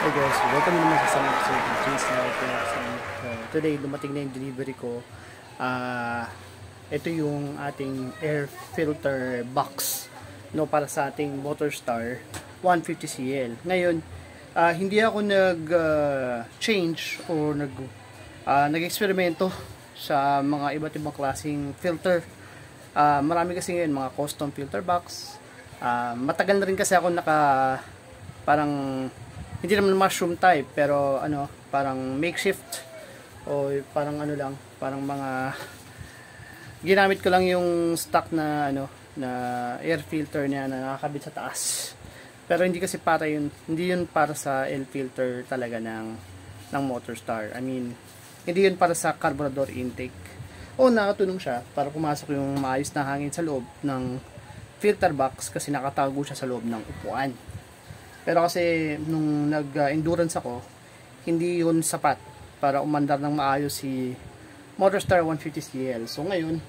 Hey guys, welcome naman sa isang episode ng James Natin. Today, dumating na yung delivery ko. Ito yung ating air filter box, no, para sa ating Motorstar 150cl. Ngayon, hindi ako nag-change o nag-eksperimento sa mga iba't ibang klaseng filter. Marami kasi ngayon mga custom filter box. Matagal na rin kasi ako parang hindi naman mushroom type, pero parang makeshift o parang lang, parang mga ginamit ko lang yung stock na na air filter niya na nakakabit sa taas. Pero hindi kasi para yun, hindi yun para sa air filter talaga ng Motorstar. I mean, hindi yun para sa carburetor intake. O nakatulong siya para pumasok yung maayos na hangin sa loob ng filter box kasi nakatago siya sa loob ng upuan. Pero kasi nung nag-endurance ako, hindi yun sapat para umandar ng maayos si Motorstar 150cl. So ngayon,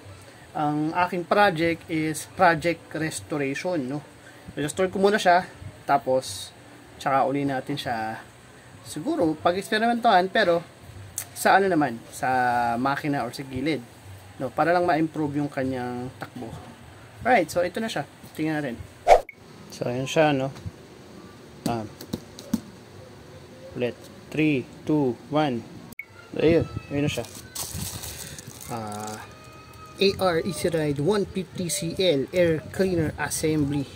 ang aking project is project restoration, no. Restore ko muna siya, tapos tsaka uli natin siya siguro pag-eksperimentohan, pero sa sa makina or sa gilid, no, para lang ma-improve yung kanyang takbo. Alright, so ito na siya. Tingnan natin. So ayan siya, no. Ulit 3, 2, 1. Ayun na siya. AR Easy Ride 150cl Air Cleaner Assembly,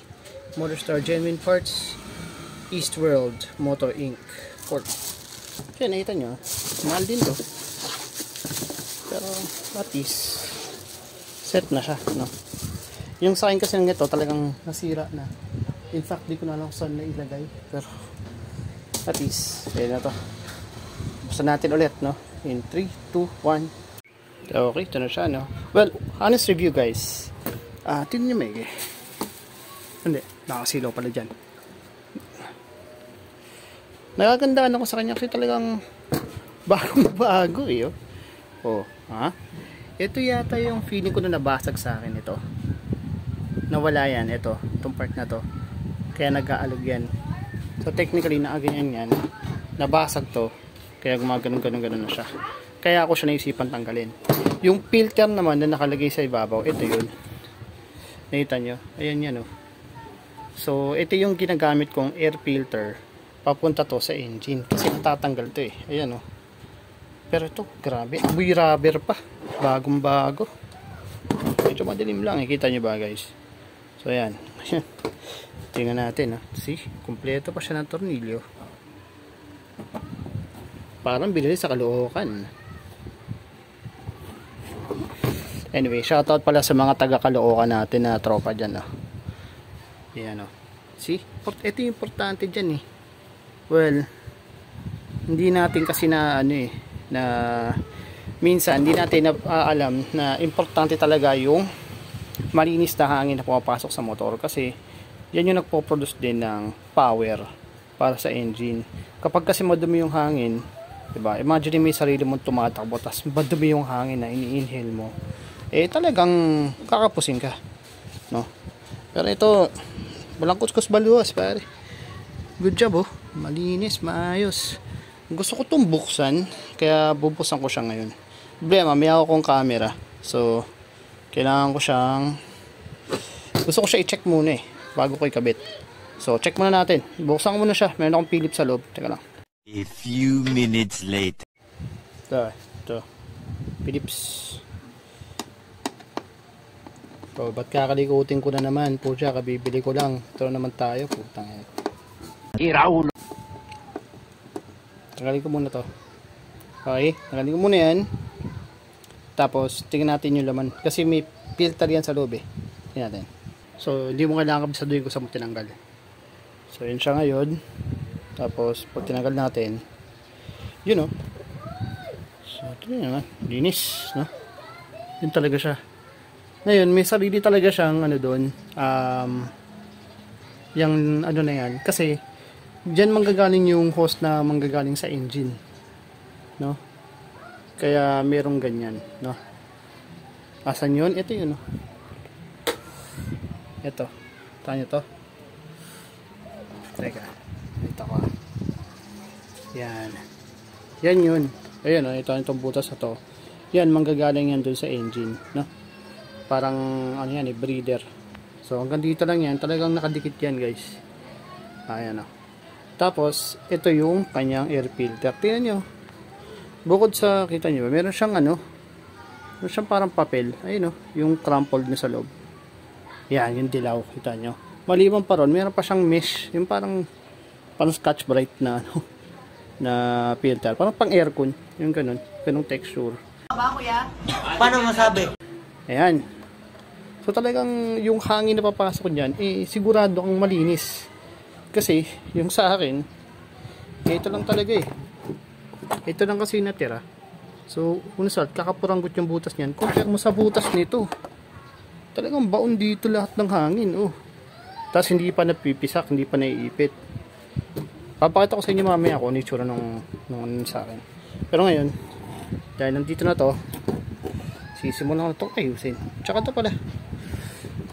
Motorstar Genuine Parts, Eastworld Motor Inc. Corp. Kaya nakita nyo, mahal din to, pero at least set na siya, no? Yung sa akin kasi ng ito talagang nasira na. In fact, di ko na alam kung saan na ilagay. Pero, at least, ayun na to. Buksan natin ulit, no? In 3, 2, 1. Okay, ito na siya, no? Well, honest review, guys. Tingnan nyo may hindi, nakasilaw pala dyan. Nakagandaan ako sa kanya kasi talagang bagong-bago, eh, oh. Oh, ha? Ito yata yung feeling ko na nabasag sa akin ito. Nawala yan, ito. Itong part na to. Kaya nag-aalog yan. So technically nakaganyan yan, nabasag to, kaya gumaganon-ganon na siya. Kaya ako siya naisipan tanggalin. Yung filter naman na nakalagay sa ibabaw, ito yun. Nakita nyo? Ayan yan, oh. So ito yung ginagamit kong air filter papunta to sa engine, kasi natatanggal to, eh. Ayan, oh. Pero ito, grabe, amoy rubber pa, bagong bago. Medyo madilim lang, eh. Kita nyo ba, guys? So ayan. Tingnan natin, see, kumpleto pa siya ng tornilyo. Parang binili sa Caloocan. Anyway, shoutout pala sa mga taga Caloocan natin na tropa dyan, Ayan, see, ito yung importante dyan, eh. Well, hindi natin kasi na na minsan hindi natin alam na importante talaga yung malinis na hangin na pumapasok sa motor, kasi yan yung nagpo-produce din ng power para sa engine. Kapag kasi madumi yung hangin, diba? Imagine may sarili mong tumatakbo, tas madumi yung hangin na ini-inhale mo, eh talagang kakapusin ka, no? Pero ito, walang kuskus baluwas, pare. Good job, oh. Malinis, maayos. Gusto ko itong buksan, kaya bubuksan ko siya ngayon. Problema, may akong camera, so kailangan ko gusto ko siya i-check muna, bago ko ikabit. So, check muna natin. Buksan ko muna siya. Meron akong Philips sa loob. Teka lang. A few minutes later. Ito. Philips. So, ba't kakalikutin ko na naman? Pucha, kabibili ko lang. Ito naman tayo. Putang yan. Iraulo. Tagalin ko muna to. Okay. Tagalin ko muna yan. Tapos, tingnan natin yung laman. Kasi may filter yan sa loob, eh. Tingnan natin. So, hindi mo kailangan kabisaduhin ko sa mo tinanggal. So, yun siya ngayon. Tapos, pag tinanggal natin, yun, oh. So, ito yun naman. Linis, no? Yun talaga siya. Ngayon, may sarili talaga siyang, doon, yung, na yan. Kasi, dyan manggagaling yung hose na manggagaling sa engine. No? Kaya, merong ganyan, no? Asan yun? Ito yun, no? Ito. Tahan nyo to. Teka. Ito ko. Yan. Yan yun. Ayun, itong butas na to. Yan, manggagaling yan dun sa engine, no? Parang, ano yan, breather. So, hanggang dito lang yan. Talagang nakadikit yan, guys. Ayan, o. Tapos, ito yung kanyang air filter. Tingnan nyo. Bukod sa, kita nyo, meron siyang, meron siyang parang papel. Ayun, o. Yung crumpled na sa loob. Yan, yung dilaw. Kita nyo. Maliban pa ron, meron pa siyang mesh. Yung parang Scotch Brite na, na filter. Parang pang aircon. Yung ganun. Ganung texture. Paano masabi? Ayan. So talagang yung hangin na papasok dyan, sigurado kang malinis. Kasi, yung sa akin, ito lang talaga ito lang kasi natira. So, unisat, kakapuranggot yung butas niyan. Compare mo sa butas nito. Talagang baon dito lahat ng hangin, Tapos hindi pa napipisak, hindi pa naiipit. Papakita ko sa inyo mamaya kung ano yung tsura nung sa akin. Pero ngayon, dahil nandito na to, sisimulan ko na itong ayusin. Tsaka ito pala.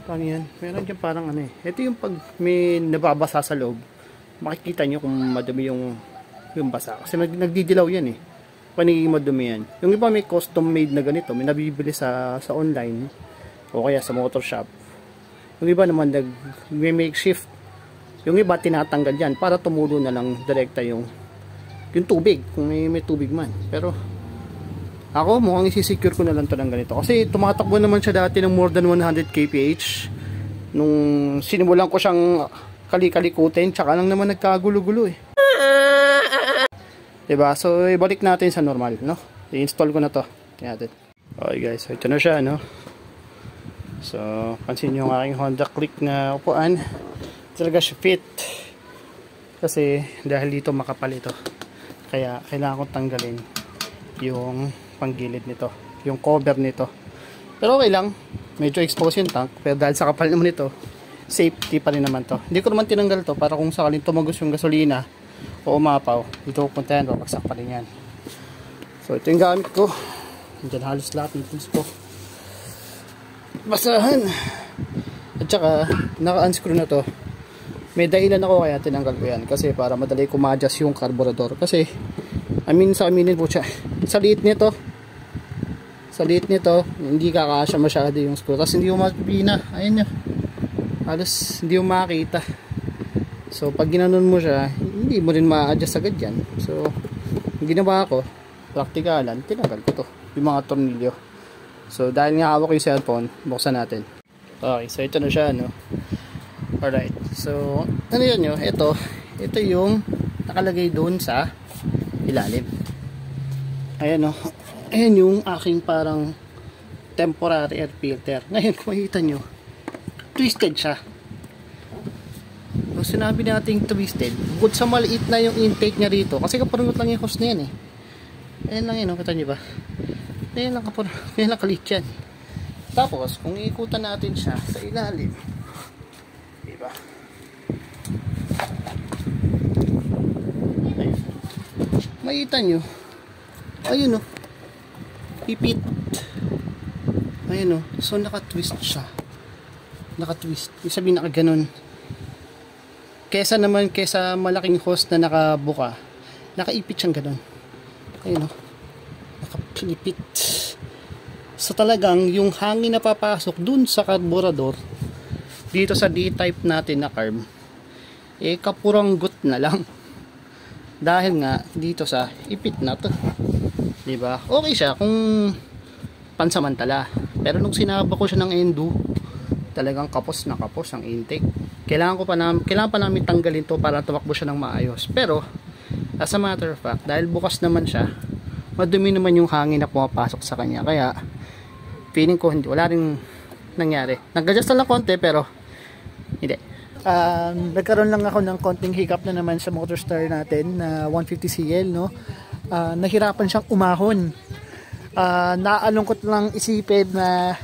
Paano yan? Meron dyan parang ito yung pag may nababasa sa loob, makikita nyo kung madumi yung basa. Kasi nagdidilaw yan paniging madumi yan. Yung iba may custom made na ganito, may nabibili sa online o kaya sa motor shop. Yung iba naman may makeshift. Yung iba tinatanggal yan para tumulo na lang direkta yung tubig, kung may tubig man. Pero ako mukhang isi-secure ko na lang to ng ganito. Kasi tumatakbo naman siya dati ng more than 100 kph. Nung sinimulan ko siyang kalikalikutin, tsaka lang naman nagkagulo-gulo Diba? So ibalik natin sa normal, no? I-install ko na to. Tingnan natin. Okay guys, so ito na siya, no? So, pansin nyo yung aking Honda Click na upuan. Talaga siya fit. Kasi dahil dito makapal ito. Kaya kailangan kong tanggalin yung panggilid nito, yung cover nito. Pero okay lang, medyo exposed yung tank, pero dahil sa kapal naman ito, safety pa rin naman to. Hindi ko naman tinanggal to para kung sakaling tumagos yung gasolina o umapaw, dito pupunta yan, babagsak pa rin yan. So ito yung gamit ko. Diyan halos lahat ng tools ko basahan. At saka naka-unscrew na to. May dahilan ako kaya tinanggal ko yan, kasi para madali ko ma-adjust yung carburetor. Kasi aminin po siya, sa liit nito hindi kakasya masyado yung screw, tapos hindi mo mapipina. Ayun nyo, halos hindi mo makita. So pag ginanon mo siya, hindi mo rin ma-adjust agad yan. So yung ginawa ko, praktikalan, tinanggal ko to, yung mga tornilyo. So dahil nga hawak yung cellphone, buksan natin. Okay, so ito na siya, no? Alright, so ano yun nyo, ito yung nakalagay doon sa ilalim. Ayan ayan yung aking parang temporary air filter. Ngayon kung makikita nyo, twisted siya. So sinabi natin twisted, bukod sa maliit na yung intake nya rito, kasi kaparungot lang yung hose na yan ayan lang yun, kita nyo ba? Ayan lang kalit yan. Tapos kung iikutan natin siya sa ilalim, diba? Makita nyo, ayun ipit, ayun so nakatwist siya, ibig sabihin nakaganon. Kesa malaking hose na nakabuka, nakaipit siyang ganon, ayun nakapilipit. So talagang yung hangin na papasok dun sa carburetor dito sa D-type natin na carb, kapuranggot na lang. Dahil nga dito sa ipit na to, diba? Okay siya kung pansamantala, pero nung sinaba ko siya ng endo, talagang kapos na kapos ang intake. Kailangan pa namin tanggalin to para tumakbo siya ng maayos. Pero as a matter of fact, dahil bukas naman siya, madumi naman yung hangin na pumapasok sa kanya, kaya feeling ko wala ring nangyari. Nag-adjust lang konti, pero hindi. Nagkaroon lang ako ng konting hiccup na naman sa Motorstar natin na 150cl, no? Nahirapan siyang umahon. Naalungkot lang isipin na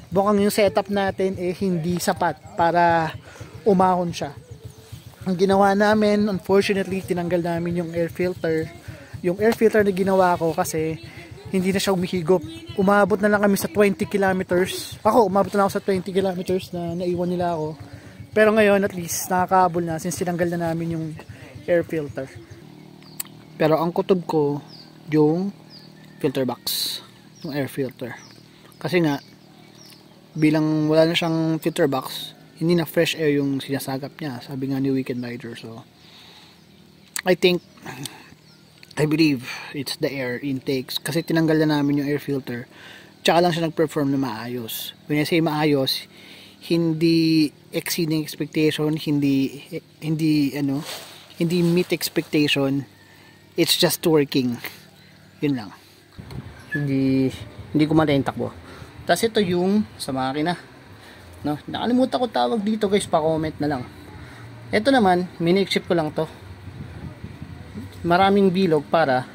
bukang yung setup natin hindi sapat para umahon siya. Ang ginawa namin, unfortunately, tinanggal namin yung air filter. Yung air filter na ginawa ko kasi hindi na siya umihigop. Umabot na lang kami sa 20 kilometers. Umabot na lang ako sa 20 kilometers na naiwan nila ako. Pero ngayon, at least, nakakaabol na since tinanggal na namin yung air filter. Pero ang kutob ko, yung filter box, yung air filter. Kasi nga, bilang wala na siyang filter box, hindi na fresh air yung sinasagap niya. Sabi nga ni Weekend Rider. So, I believe it's the air intakes. Kasi tinanggal na namin yung air filter. Tsaka lang siya nag-perform na maayos. When I say maayos, hindi exceeding expectation, hindi meet expectation. It's just working. Yun lang. Hindi ko madaling takbo. Tapos ito yung sa makina. No? Nakalimutan ko tawag dito guys, pa-comment na lang. Ito naman, mini-chip ko lang to. Maraming bilog para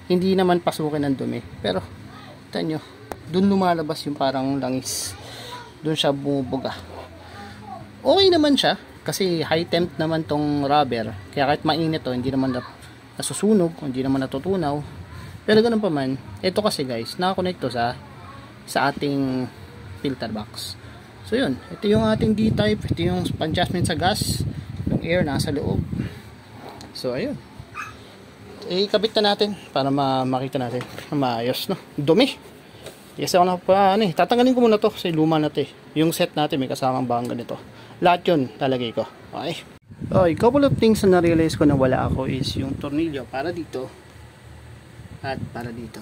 hindi naman pasukin ng dumi. Pero, ito nyo, dun lumalabas yung parang langis. Dun siya bumubuga. Okay naman siya, kasi high temp naman tong rubber. Kaya kahit mainit to, hindi naman nasusunog, hindi naman natutunaw. Pero ganun pa man, ito kasi guys, nakakonect to sa ating filter box. So yun, ito yung ating D-type, ito yung adjustment sa gas, yung air nasa loob. So ayun. Ikabit na natin para makita natin na maayos, no? Dumi. Yes, ako na pa, tatanggalin ko muna to kasi luma na to eh. Yung set natin may kasamang bangga nito. Lahat yun talagay ko. Okay. Okay, couple of things na na-realize ko na wala ako is yung tornilyo para dito at para dito.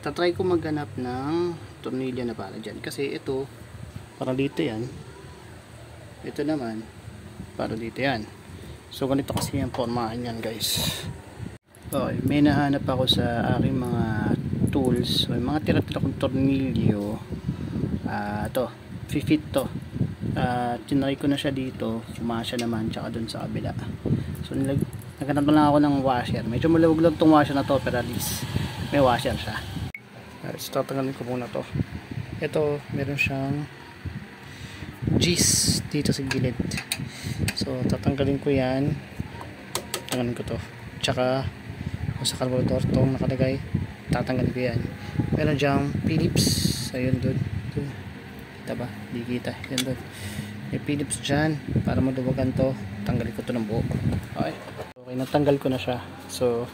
Tatry ko maghanap ng tornilyo na para dyan. Kasi ito, para dito yan. Ito naman, para dito yan. So, ganito kasi yung formahan yan guys. Okay, may nahanap ako sa aking mga tools. So, yung mga tira-tira kong tornilyo. Ito, fit to. Tinry ko na siya dito. Sumasya naman, tsaka dun sa kabila. So, naghanap lang ako ng washer. Medyo malawag lang itong washer na to, pero at least may washer siya. So, tatanggalin ko muna to. Ito, meron siyang G's dito sa gilid. So, tatanggalin ko yan. Tatanggalin ko to. Tsaka, sa carburetor itong nakalagay, tatanggalin ko yan. Meron diyang Phillips. Ayun doon. Kita ba? Di kita. Yan doon. May Phillips dyan. Para maduwagan to, tanggalin ko to ng buo. Okay. Okay, natanggal ko na siya. So,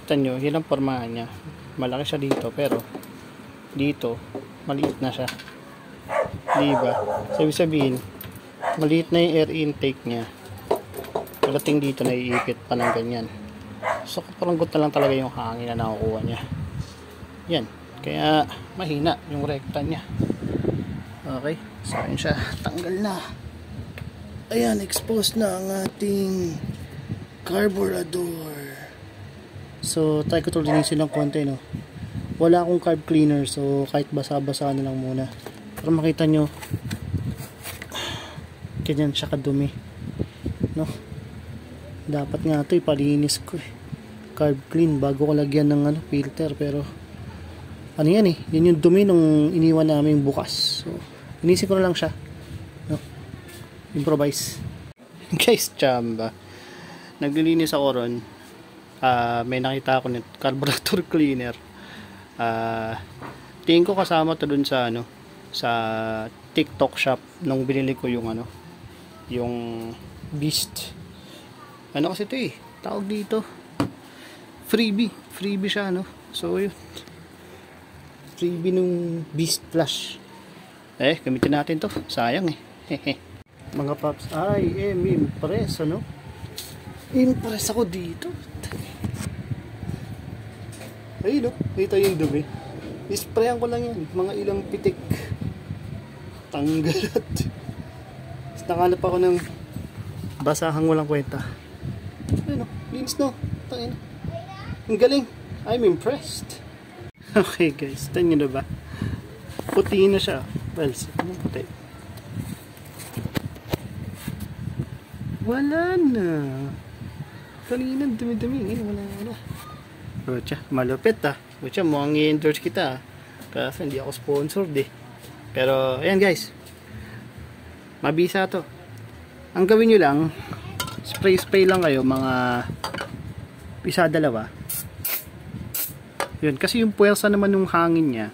kita nyo, yun ang formahan niya. Malaki siya dito, pero dito, maliit na siya. Diba? So, ibig sabihin, maliit na yung air intake niya. Pagdating dito, naiipit pa ng ganyan. So, kaparanggot na lang talaga yung hangin na nakukuha niya. Yan. Kaya, mahina yung rekta niya. Okay. So, ayun siya. Tanggal na. Ayan, exposed na ang ating carburetor. So, try ko ito linisin ng konti, no? Wala akong carb cleaner. So, kahit basa-basa na lang muna. Para makita nyo, ganyan siya kadumi. No? Dapat nga ito, ipalinis ko eh. Carb clean bago ko lagyan ng filter. Pero, ano yan eh. Yan yung dumi nung iniwan namin bukas. So, inisin ko na lang siya. No? Improvise. Guys, chamba. Naglilinis ako ron. May nakita ako ng carburetor cleaner. Tingin ko kasama to dun sa sa TikTok shop nung binili ko yung yung Beast. Kasi ito eh, tawag dito freebie siya so yun, freebie nung Beast Flash. Gamitin natin to, sayang eh. Mga paps, impress impress ako dito. Ayun dito yung dumi. Isprayan ko lang yan, mga ilang pitik. Tanggalat. Nakalap ako ng basahang walang kwenta. Ayun linis tangina. Ang galing. I'm impressed. Okay guys, tingnan nyo na ba? Puti na siya. Well, puti. Wala na. Kanina dumi-dumi. Wala na. Ocha, malupit Ocha, mukhang i-endorse kita kasi hindi ako sponsored eh. Pero, ayan guys. Mabisa to. Ang gawin nyo lang, spray lang kayo, mga isa dalawa. Yun, kasi yung puwersa naman ng hangin niya,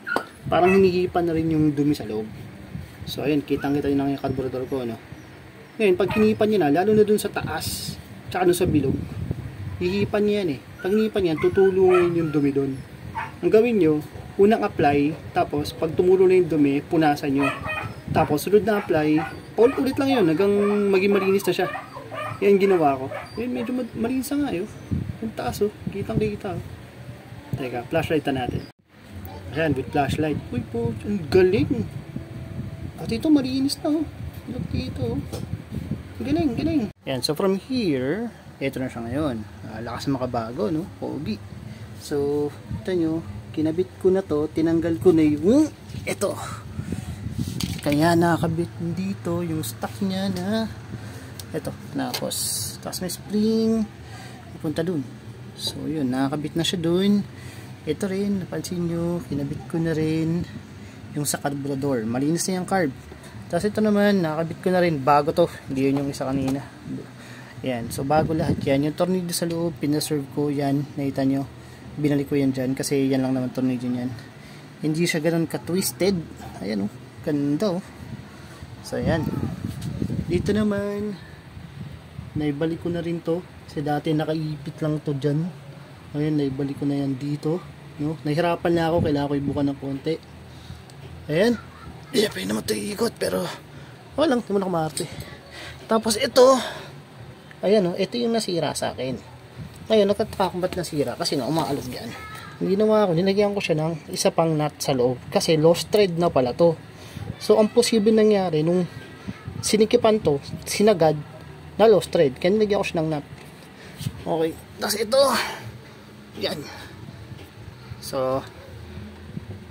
parang hinihipan na rin yung dumi sa loob. So, ayun, kitang-kita yun ang carburetor ko, Ngayon, pag hinipan nyo na, lalo na dun sa taas, tsaka dun sa bilog, hihipan niya yan eh. Pag hinipan yan, tutulungin yung dumi doon. Ang gawin nyo, unang apply, tapos pag tumulo na yung dumi, punasan nyo. Tapos sunod na apply, ulit lang yun, hanggang maging malinis na siya. Yan ginawa ko. Yan, medyo malinis na nga yun. Yung taas oh, kitang kita oh. Teka, flashlight na natin. Ayan, with flashlight. Uy po, ang galing. At ito, malinis na oh. Look dito oh. Galing, galing. Yan, so from here, ito na siya ngayon. Lakas makabago, no? Pogi. So, ito nyo, kinabit ko na to, tinanggal ko na yung ito. Kaya nakakabit dito yung stock niya na ito, tapos may spring pupunta dun. So, yun, nakakabit na siya dun. Ito rin, napansin nyo, kinabit ko na rin yung sa carburetor. Malinis na yung carb. Tapos ito naman, nakakabit ko na rin. Bago to, hindi yun yung isa kanina. Yan, so bago lahat yan. Yung tornilyo sa loob, pinaserve ko yan. Nakita nyo, binalik ko yan dyan kasi yan lang naman tornilyo yan. Hindi siya ganun ka-twisted. Ayan oh, ganda oh. So yan. Dito naman, naibalik ko na rin to. Kasi dati nakaipit lang to dyan. Ayan, naibalik ko na yan dito. No? Nahirapan na ako, kailangan ko ibuka ng konti. Ayan. Iya, pwede naman ito iikot, pero walang, hindi mo na kumarte. Tapos ito, ayan o, ito yung nasira sa akin. Ngayon, nagtataka kung ba't nasira, kasi na umaalog yan. Ang ginawa ko, nilagyan ko siya ng isa pang nut sa loob, kasi lost thread na pala to. So, ang posible nangyari, nung sinikipan to, sinagad, na lost thread, kaya nilagyan ko siya ng nut. Okay, tapos ito, yan. So,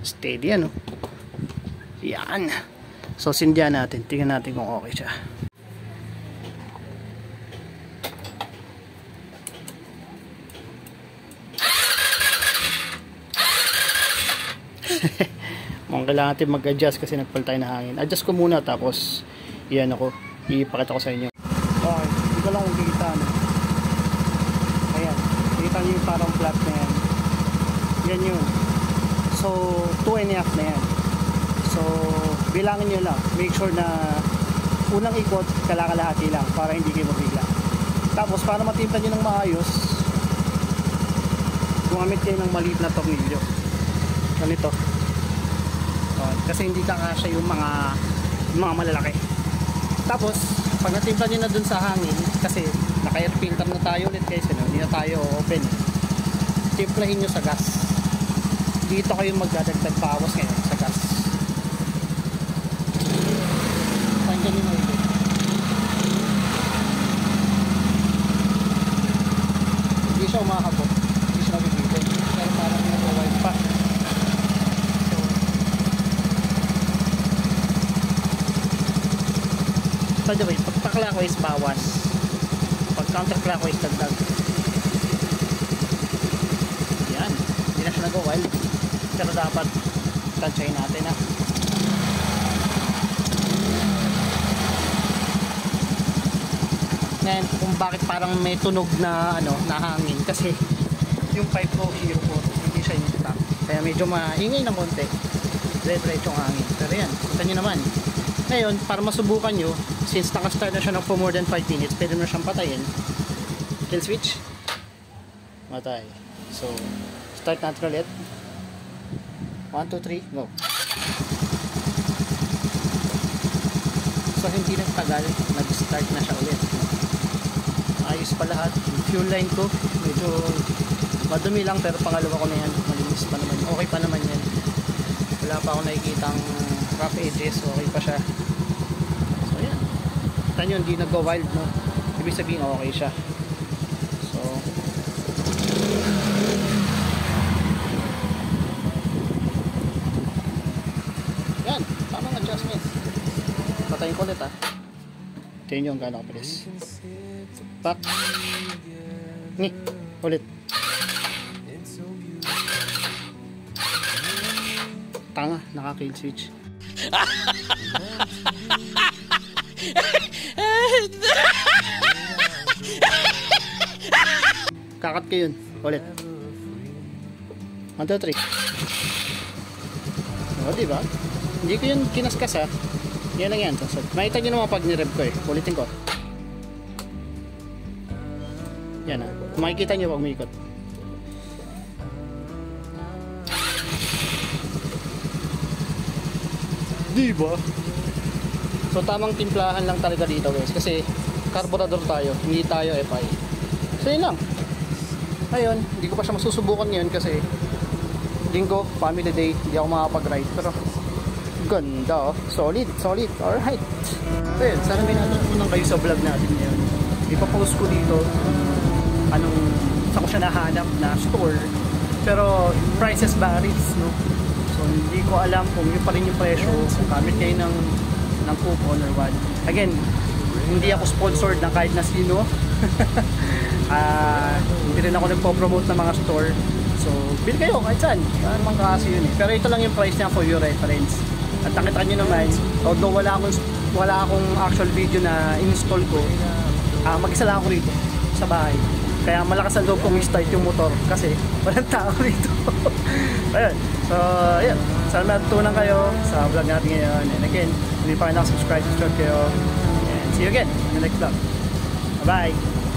steady yan o. Yan. So, sindihan natin. Tingnan natin kung okay siya. Mukhang kailangan natin mag-adjust kasi nagpal tayo na hangin. Adjust ko muna tapos yan ako. Ipakita ko sa inyo. Okay. Hindi ko lang kung kikita. No? Ayan. Kikita nyo yung parang flat na yan. Yan yun. So, 2.5 na yan. So, bilangin nyo lang. Make sure na unang ikot, kalakalahati lang para hindi kayo mabigla. Tapos, para matimpla nyo ng maayos, gumamit kayo ng maliit na tornilyo. Ganito. Kasi hindi kakasya yung mga malalaki. Tapos, pag natimpla nyo na dun sa hangin, kasi naka-air filter na tayo ulit guys, hindi na tayo open. Timplahin nyo sa gas. Dito kayo magdadagdag pawas ngayon sa gas. Tanggalin mo ulit. Hindi siya umakabot. Hindi siya nabibitin. Pero parang nag-wipe pa. So, by the way, pag pa-clockwise bawas. Pag counterclockwise dagdag. Yan. Hindi na siya nag-wipe. Pero dapat tansyahin natin ha. Ngayon, kung bakit parang may tunog na na hangin kasi yung pipe ko Hero 4 hindi siya inita. Kaya medyo maingay ng konti. Diretso-diretsong hangin. Pero yan, kita nyo naman. Ngayon, para masubukan nyo, since nakastart na siya ng for more than 5 minutes, pwede mo na siyang patayin. Kill switch. Matay. So, start natin ulit. 1, 2, 3, go. So, hindi nagtagal, nag-start na siya ulit. Ayos pa lahat. Yung fuel line ko, medyo madumi lang, pero pangalawa ko na yan. Malinis pa naman. Okay pa naman yan. Wala pa ako nakikitang rough edges. Okay pa siya. So, yan. Kita nyo, hindi nag-wild, no? Ibig sabihin, okay siya. So, yan, tamang adjustment. Patayin ko ulit ha. Tingnan nyo ang gano'ng kabilis. Back. Ni, ulit. Tanga, naka-kill switch. Kakat ko yun. Ulit. 1, 2, 3. O, diba? Hindi ko yun kinaskas ha. Yan lang yan. So, makita nyo naman pag nirev ko eh. Ulitin ko. Yan ha. Makikita nyo pag umikot. Diba? So tamang timplahan lang talaga dito guys, kasi carburetor tayo, hindi tayo FI. So yun lang. Ayun, hindi ko pa siya masusubukan ngayon kasi linggo, family day, hindi ako makapag-ride, pero ganda oh, solid, alright. So yun, sana may natutunan kayo sa vlog natin ngayon. Ipapost ko dito saan ko siya nahanap na store, pero prices varies, no? So hindi ko alam kung yun pa rin yung presyo, kung gamit kayo ng coupon or what. Again, hindi ako sponsored ng kahit na sino. Hindi rin ako nagpo-promote ng mga store. So, bili kayo kahit saan. Ano naman kasi yun eh. Pero ito lang yung price niya for your reference. At nakita nyo naman, although wala akong actual video na install ko, mag-isa lang ako rito sa bahay. Kaya malakas ang loob kong i-start yung motor kasi walang tao rito. Ayun. So, ayun. Sana matutunan kayo sa vlog natin ngayon. And again, kung hindi pa kayo nakasubscribe kayo. And see you again in the next vlog. Bye-bye!